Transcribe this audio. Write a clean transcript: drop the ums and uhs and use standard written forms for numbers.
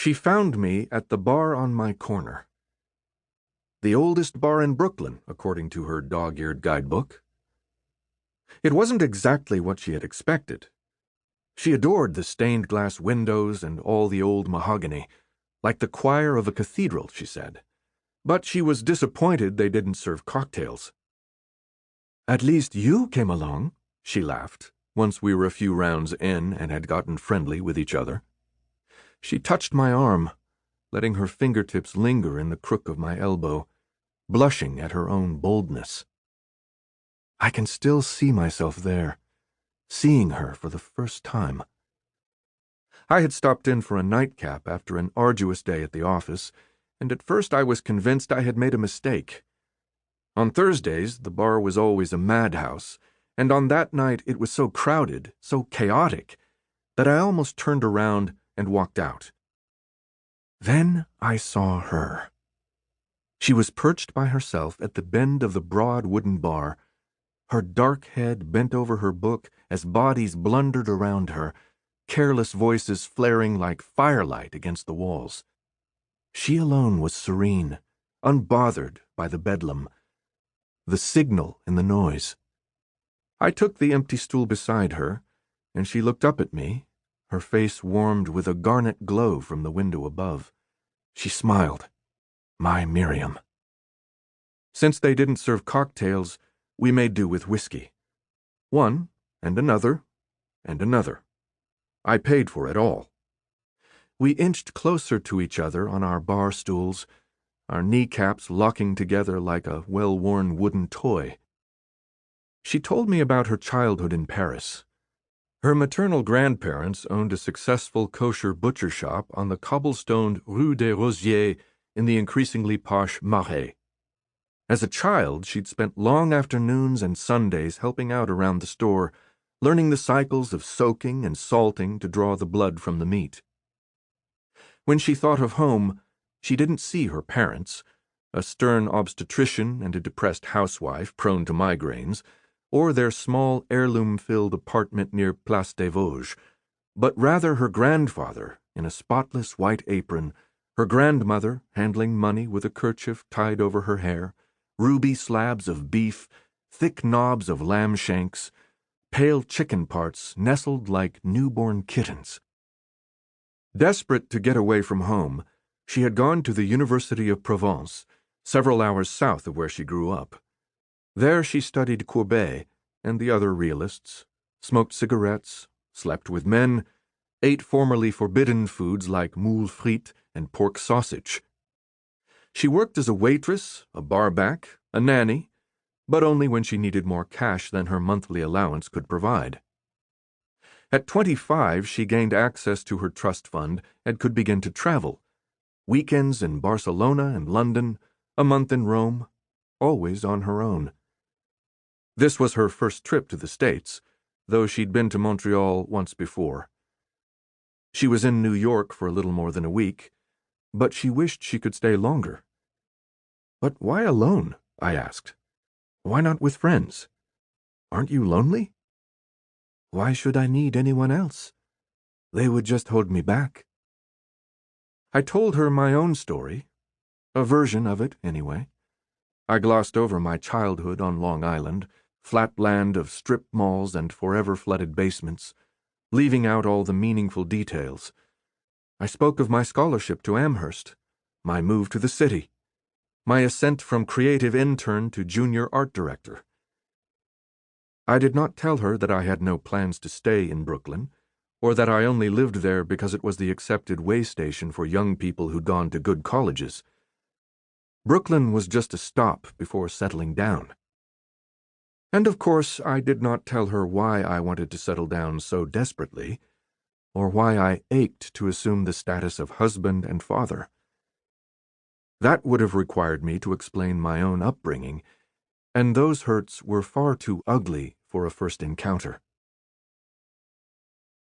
She found me at the bar on my corner. The oldest bar in Brooklyn, according to her dog-eared guidebook. It wasn't exactly what she had expected. She adored the stained glass windows and all the old mahogany, like the choir of a cathedral, she said. But she was disappointed they didn't serve cocktails. "At least you came along," she laughed, once we were a few rounds in and had gotten friendly with each other. She touched my arm, letting her fingertips linger in the crook of my elbow, blushing at her own boldness. I can still see myself there, seeing her for the first time. I had stopped in for a nightcap after an arduous day at the office, and at first I was convinced I had made a mistake. On Thursdays, the bar was always a madhouse, and on that night it was so crowded, so chaotic, that I almost turned around and walked out. Then I saw her. She was perched by herself at the bend of the broad wooden bar, her dark head bent over her book as bodies blundered around her, careless voices flaring like firelight against the walls. She alone was serene, unbothered by the bedlam, the signal in the noise. I took the empty stool beside her, and she looked up at me, her face warmed with a garnet glow from the window above. She smiled. My Miriam. Since they didn't serve cocktails, we made do with whiskey. One, and another, and another. I paid for it all. We inched closer to each other on our bar stools, our kneecaps locking together like a well-worn wooden toy. She told me about her childhood in Paris. Her maternal grandparents owned a successful kosher butcher shop on the cobblestoned Rue des Rosiers in the increasingly posh Marais. As a child, she'd spent long afternoons and Sundays helping out around the store, learning the cycles of soaking and salting to draw the blood from the meat. When she thought of home, she didn't see her parents, a stern obstetrician and a depressed housewife prone to migraines, or their small heirloom-filled apartment near Place des Vosges, but rather her grandfather in a spotless white apron, her grandmother handling money with a kerchief tied over her hair, ruby slabs of beef, thick knobs of lamb shanks, pale chicken parts nestled like newborn kittens. Desperate to get away from home, she had gone to the University of Provence, several hours south of where she grew up. There she studied Courbet and the other realists, smoked cigarettes, slept with men, ate formerly forbidden foods like moules frites and pork sausage. She worked as a waitress, a barback, a nanny, but only when she needed more cash than her monthly allowance could provide. At 25, she gained access to her trust fund and could begin to travel. Weekends in Barcelona and London, a month in Rome, always on her own. This was her first trip to the States, though she'd been to Montreal once before. She was in New York for a little more than a week, but she wished she could stay longer. "But why alone?" I asked. "Why not with friends? Aren't you lonely?" "Why should I need anyone else? They would just hold me back." I told her my own story, a version of it, anyway. I glossed over my childhood on Long Island, flat land of strip malls and forever flooded basements, leaving out all the meaningful details. I spoke of my scholarship to Amherst, my move to the city, my ascent from creative intern to junior art director. I did not tell her that I had no plans to stay in Brooklyn, or that I only lived there because it was the accepted way station for young people who'd gone to good colleges. Brooklyn was just a stop before settling down. And of course, I did not tell her why I wanted to settle down so desperately, or why I ached to assume the status of husband and father. That would have required me to explain my own upbringing, and those hurts were far too ugly for a first encounter.